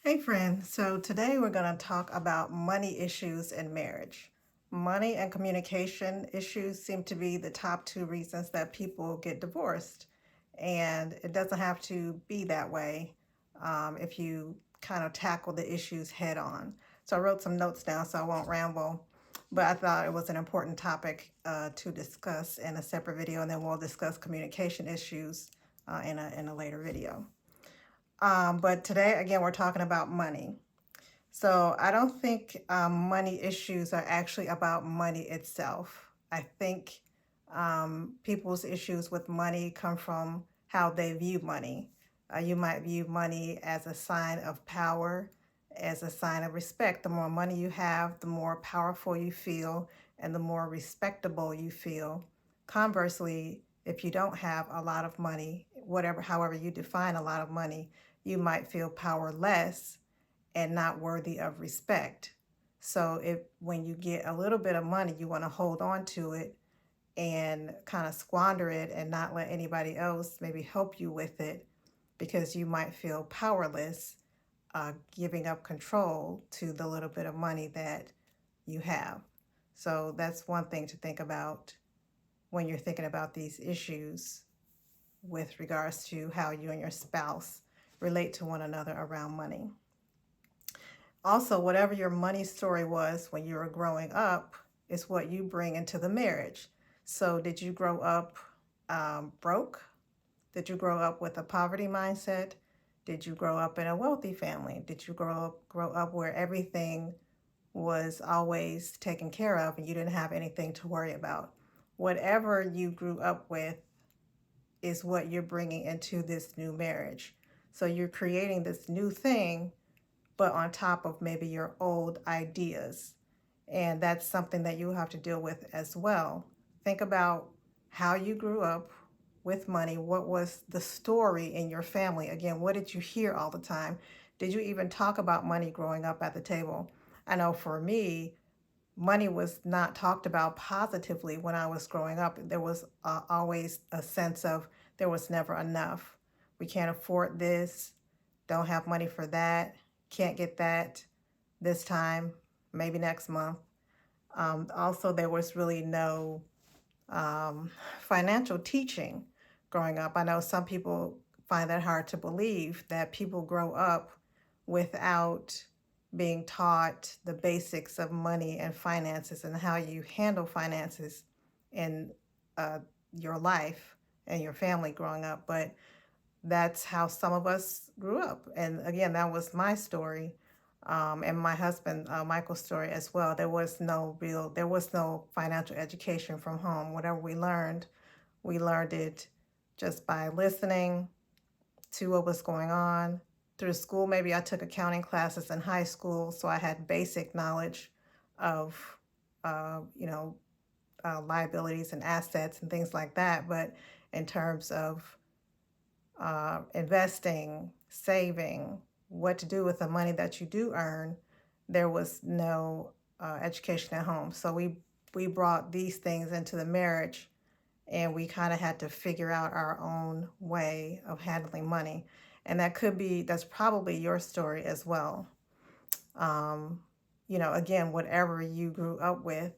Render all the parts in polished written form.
Hey friend, so today we're going to talk about money issues in marriage. Money and communication issues seem to be the top two reasons that people get divorced. And it doesn't have to be that way if you kind of tackle the issues head on. So I wrote some notes down so I won't ramble, but I thought it was an important topic to discuss in a separate video, and then we'll discuss communication issues in a later video. But today, again, we're talking about money. So I don't think money issues are actually about money itself. I think people's issues with money come from how they view money. You might view money as a sign of power, as a sign of respect. The more money you have, the more powerful you feel, and the more respectable you feel. Conversely, if you don't have a lot of money, however you define a lot of money, you might feel powerless and not worthy of respect. So if when you get a little bit of money, you want to hold on to it and kind of squander it and not let anybody else maybe help you with it because you might feel powerless, giving up control to the little bit of money that you have. So that's one thing to think about when you're thinking about these issues with regards to how you and your spouse relate to one another around money. Also, whatever your money story was when you were growing up is what you bring into the marriage. So, did you grow up broke? Did you grow up with a poverty mindset? Did you grow up in a wealthy family? Did you grow up where everything was always taken care of and you didn't have anything to worry about? Whatever you grew up with is what you're bringing into this new marriage. So you're creating this new thing, but on top of maybe your old ideas. And that's something that you have to deal with as well. Think about how you grew up with money. What was the story in your family? Again, what did you hear all the time? Did you even talk about money growing up at the table? I know for me, money was not talked about positively when I was growing up. There was always a sense of there was never enough. We can't afford this, don't have money for that, can't get that this time, maybe next month. Also, there was really no financial teaching growing up. I know some people find that hard to believe that people grow up without being taught the basics of money and finances and how you handle finances in uh, your life and your family growing up. But that's how some of us grew up. And again, that was my story, and my husband Michael's story as well. There was no financial education from home. Whatever we learned it just by listening to what was going on through school. Maybe I took accounting classes in high school, so I had basic knowledge of, uh, you know, liabilities and assets and things like that. But in terms of investing, saving, what to do with the money that you do earn, there was no education at home. So we brought these things into the marriage, and we kind of had to figure out our own way of handling money. And that's probably your story as well. Um, again, whatever you grew up with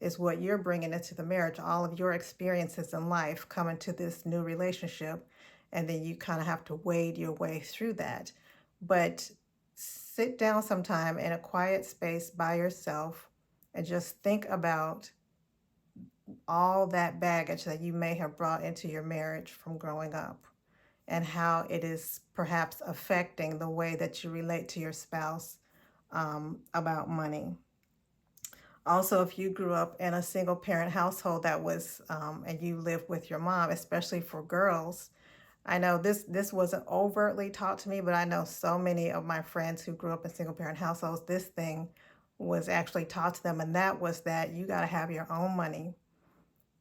is what you're bringing into the marriage. All of your experiences in life come into this new relationship, and then you kind of have to wade your way through that. But sit down sometime in a quiet space by yourself and just think about all that baggage that you may have brought into your marriage from growing up and how it is perhaps affecting the way that you relate to your spouse about money. Also, if you grew up in a single parent household and you live with your mom, especially for girls, I know this wasn't overtly taught to me, but I know so many of my friends who grew up in single parent households, this thing was actually taught to them, and that was that you got to have your own money,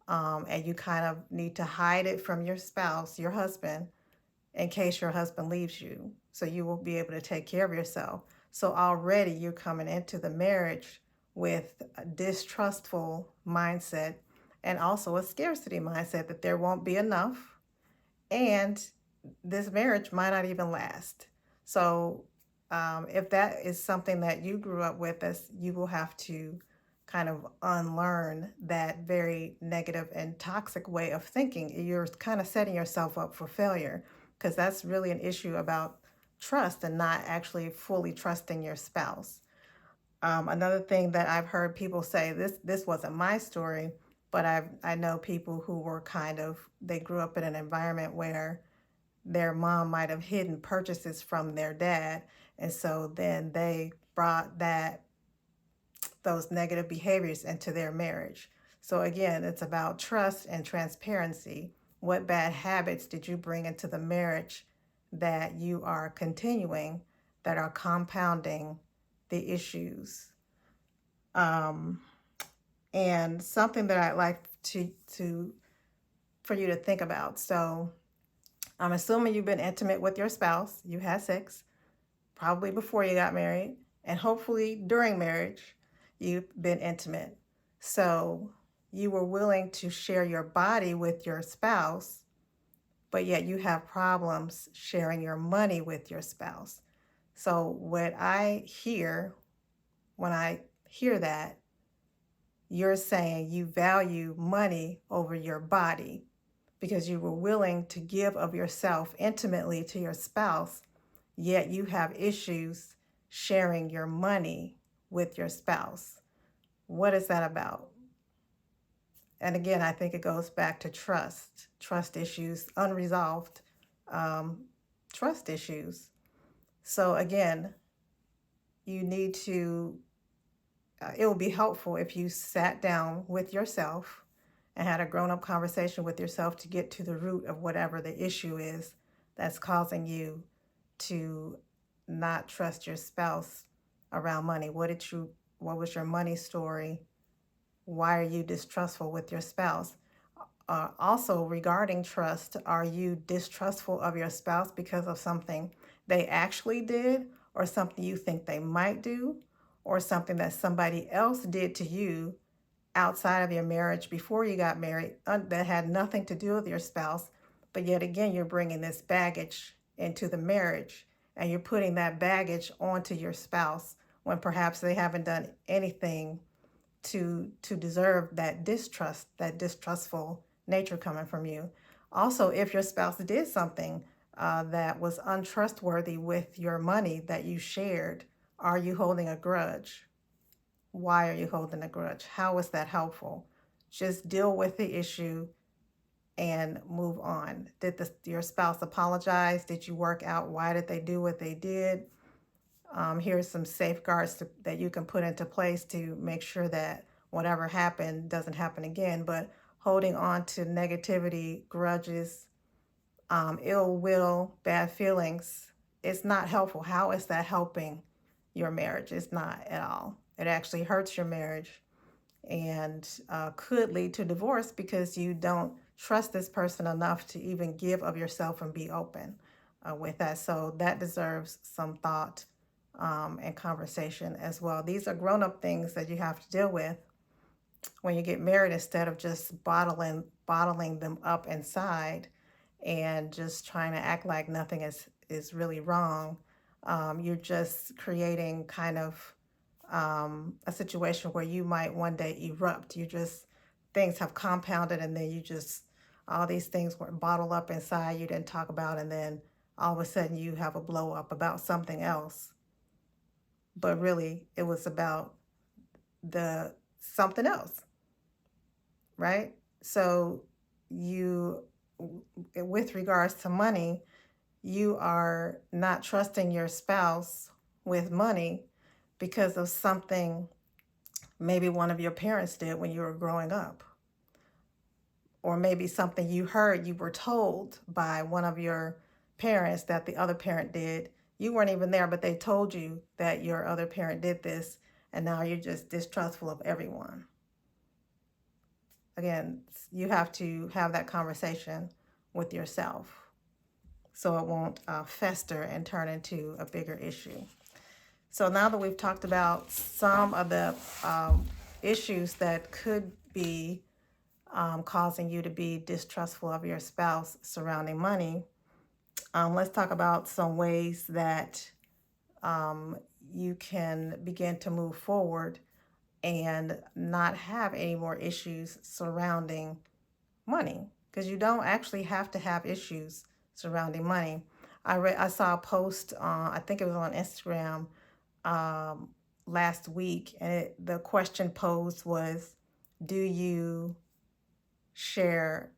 and you kind of need to hide it from your spouse, your husband, in case your husband leaves you, so you will be able to take care of yourself. So already you're coming into the marriage with a distrustful mindset and also a scarcity mindset that there won't be enough, and this marriage might not even last. So if that is something that you grew up with, as you will have to kind of unlearn that very negative and toxic way of thinking. You're kind of setting yourself up for failure, because that's really an issue about trust and not actually fully trusting your spouse. Another thing that I've heard people say, this wasn't my story, but I know people who were kind of, they grew up in an environment where their mom might have hidden purchases from their dad, and so then they brought those negative behaviors into their marriage. So again, it's about trust and transparency. What bad habits did you bring into the marriage that you are continuing, that are compounding the issues? Um, and something that I'd like to for you to think about. So I'm assuming you've been intimate with your spouse. You had sex probably before you got married, and hopefully during marriage, you've been intimate. So you were willing to share your body with your spouse, but yet you have problems sharing your money with your spouse. So what I hear when I hear that, you're saying you value money over your body because you were willing to give of yourself intimately to your spouse, yet you have issues sharing your money with your spouse. What is that about? And again, I think it goes back to trust issues, unresolved um, trust issues. So again, you need to, it will be helpful if you sat down with yourself and had a grown up conversation with yourself to get to the root of whatever the issue is that's causing you to not trust your spouse around money. What was your money story? Why are you distrustful with your spouse? Also, regarding trust, are you distrustful of your spouse because of something they actually did, or something you think they might do, or something that somebody else did to you outside of your marriage before you got married that had nothing to do with your spouse, but yet again, you're bringing this baggage into the marriage and you're putting that baggage onto your spouse when perhaps they haven't done anything to deserve that distrust, that distrustful nature coming from you. Also, if your spouse did something that was untrustworthy with your money that you shared, are you holding a grudge? Why are you holding a grudge? How is that helpful? Just deal with the issue and move on. Did your spouse apologize? Did you work out why did they do what they did? Here's some safeguards that you can put into place to make sure that whatever happened doesn't happen again. But holding on to negativity, grudges, ill will, bad feelings, it's not helpful. How is that helping your marriage? It's not at all. It actually hurts your marriage and could lead to divorce because you don't trust this person enough to even give of yourself and be open with that. So that deserves some thought and conversation as well. These are grown-up things that you have to deal with when you get married, instead of just bottling them up inside and just trying to act like nothing is really wrong. You're just creating kind of a situation where you might one day erupt. Things have compounded, and then all these things were bottled up inside you didn't talk about, and then all of a sudden you have a blow up about something else. But really, it was about the something else, right? So you, with regards to money, you are not trusting your spouse with money because of something maybe one of your parents did when you were growing up, or maybe something you heard, you were told by one of your parents that the other parent did. You weren't even there, but they told you that your other parent did this, and now you're just distrustful of everyone. Again, you have to have that conversation with yourself so it won't fester and turn into a bigger issue. So now that we've talked about some of the issues that could be causing you to be distrustful of your spouse surrounding money, let's talk about some ways that um, you can begin to move forward and not have any more issues surrounding money, because you don't actually have to have issues surrounding money. I saw a post I think it was on Instagram um, last week, and the question posed was, do you share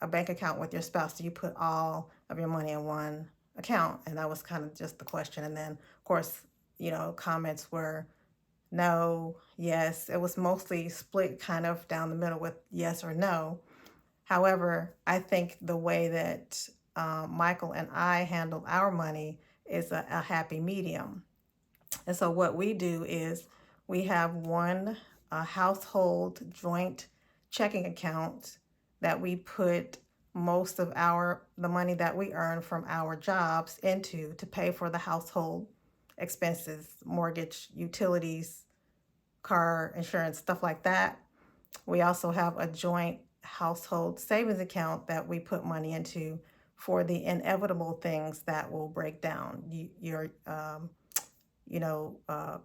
a bank account with your spouse? Do you put all of your money in one account? And that was kind of just the question. And then, of course, comments were no, yes. It was mostly split kind of down the middle with yes or no. However, I think the way that Michael and I handle our money is a happy medium. And so what we do is we have one household joint checking account that we put most of the money that we earn from our jobs into to pay for the household expenses, mortgage, utilities, car insurance, stuff like that. We also have a joint household savings account that we put money into for the inevitable things that will break down. Your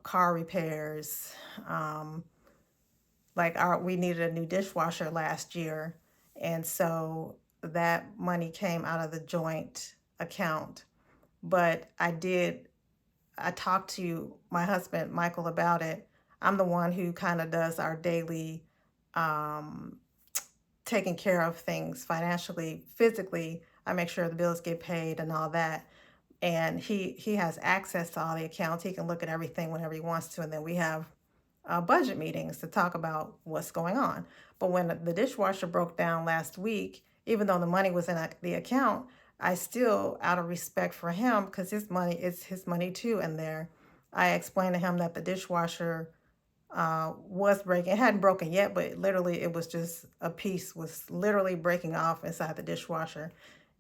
car repairs. Um, we needed a new dishwasher last year, and so that money came out of the joint account. But I talked to my husband Michael about it. I'm the one who kind of does our daily um, taking care of things financially, physically. I make sure the bills get paid and all that, and he has access to all the accounts. He can look at everything whenever he wants to, and then we have budget meetings to talk about what's going on. But when the dishwasher broke down last week, even though the money was in the account, I still, out of respect for him, because his money is his money too in there, I explained to him that the dishwasher was breaking. It hadn't broken yet, but literally it was just a piece was literally breaking off inside the dishwasher,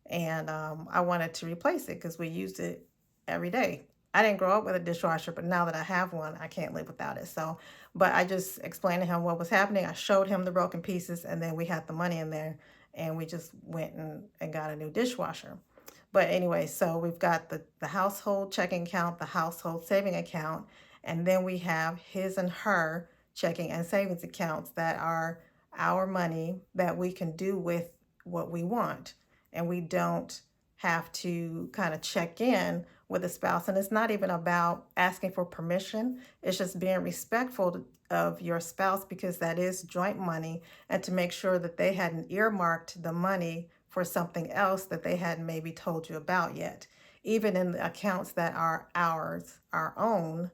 and I wanted to replace it because we used it every day. I didn't grow up with a dishwasher, but now that I have one, I can't live without it. So, but I just explained to him what was happening. I showed him the broken pieces, and then we had the money in there, and we just went and got a new dishwasher. But anyway, so we've got the household checking account, the household saving account, and then we have his and her checking and savings accounts that are our money that we can do with what we want. And we don't have to kind of check in with a spouse. And it's not even about asking for permission, it's just being respectful of your spouse, because that is joint money, and to make sure that they hadn't earmarked the money for something else that they hadn't maybe told you about yet. Even in the accounts that are ours, our own,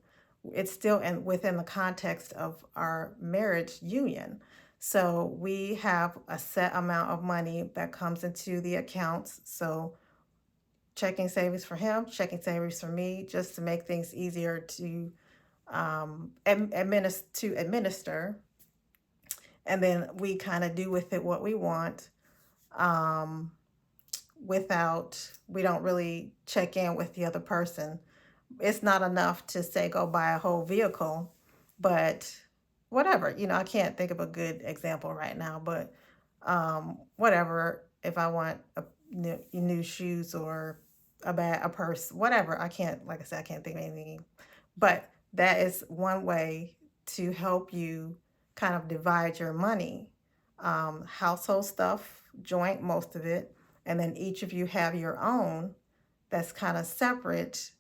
it's still within the context of our marriage union. So we have a set amount of money that comes into the accounts. So checking savings for him, checking savings for me, just to make things easier to administer. And then we kind of do with it what we want. Um, we don't really check in with the other person. It's not enough to say go buy a whole vehicle, but whatever, I can't think of a good example right now, but whatever, if I want new shoes or a purse, whatever, I can't, like I said, I can't think of anything, but that is one way to help you kind of divide your money. Household stuff, joint, most of it, and then each of you have your own that's kind of separate,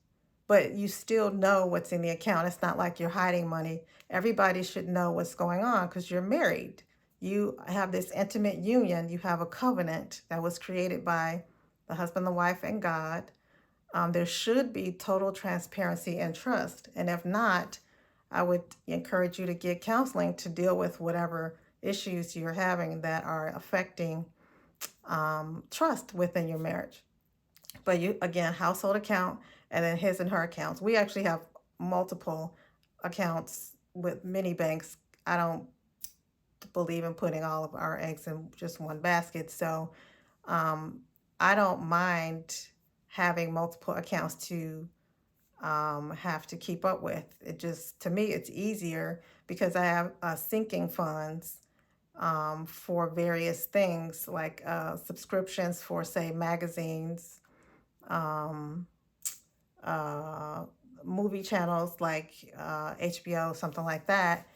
but you still know what's in the account. It's not like you're hiding money. Everybody should know what's going on because you're married. You have this intimate union. You have a covenant that was created by the husband, the wife, and God. There should be total transparency and trust. And if not, I would encourage you to get counseling to deal with whatever issues you're having that are affecting trust within your marriage. But you, again, household account and then his and her accounts. We actually have multiple accounts with many banks. I don't believe in putting all of our eggs in just one basket. So um, I don't mind having multiple accounts to have to keep up with. It just, to me, it's easier because I have sinking funds for various things like subscriptions for, say, magazines, um, uh, movie movie channels like HBO, something like that,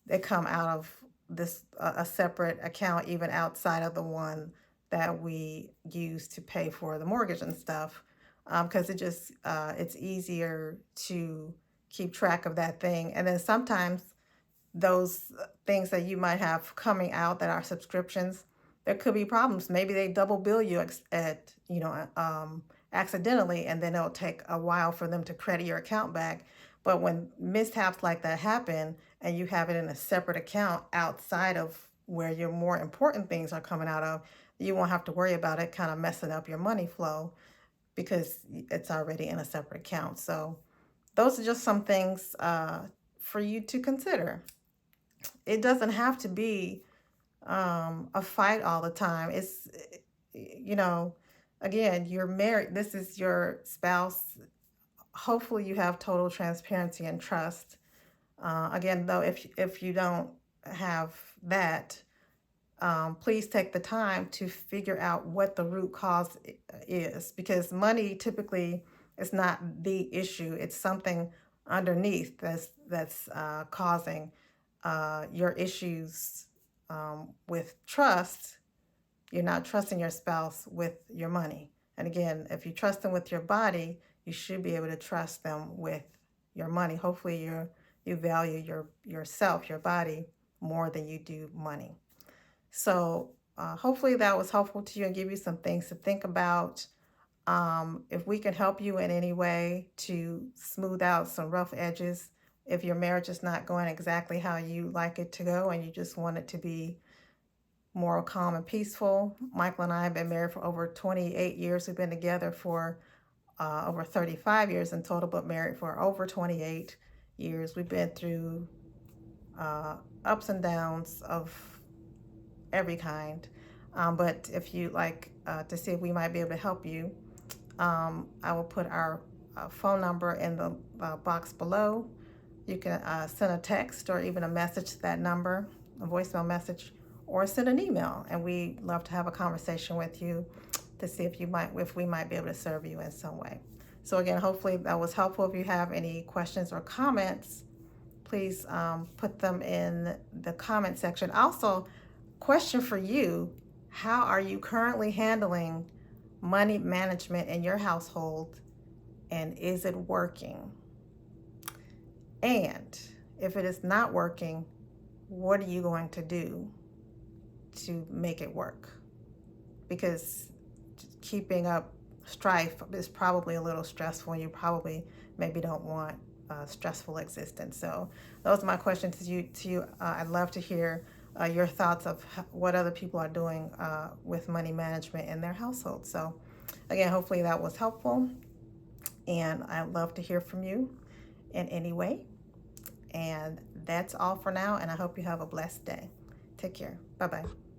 they come out of this a separate account, even outside of the one that we use to pay for the mortgage and stuff, because it's easier to keep track of that thing. And then sometimes those things that you might have coming out that are subscriptions, there could be problems. Maybe they double bill you accidentally, and then it'll take a while for them to credit your account back. But when mishaps like that happen and you have it in a separate account outside of where your more important things are coming out of, you won't have to worry about it kind of messing up your money flow because it's already in a separate account. So those are just some things for you to consider. It doesn't have to be a fight all the time. It's, you know, again, you're married, this is your spouse. Hopefully, you have total transparency and trust. Again, though, if you don't have that, please take the time to figure out what the root cause is, because money typically is not the issue. It's something underneath that's causing your issues with trust. You're not trusting your spouse with your money. And again, if you trust them with your body, you should be able to trust them with your money. Hopefully, you value yourself, your body, more than you do money. So hopefully that was helpful to you and give you some things to think about. If we can help you in any way to smooth out some rough edges, if your marriage is not going exactly how you like it to go and you just want it to be more calm and peaceful. Michael and I have been married for over 28 years. We've been together for over 35 years in total, but married for over 28 years. We've been through ups and downs of every kind. But if you'd like to see if we might be able to help you, I will put our phone number in the box below. You can send a text or even a message to that number, a voicemail message, or send an email. And we'd love to have a conversation with you to see if we might be able to serve you in some way. So again, hopefully that was helpful. If you have any questions or comments, please put them in the comment section. Also, question for you: how are you currently handling money management in your household, and is it working? And if it is not working, what are you going to do to make it work? Because keeping up strife is probably a little stressful, and you probably maybe don't want a stressful existence. So those are my questions to you. I'd love to hear your thoughts of what other people are doing with money management in their household. So again, hopefully that was helpful, and I'd love to hear from you in any way. And that's all for now, and I hope you have a blessed day. Take care. Bye-bye.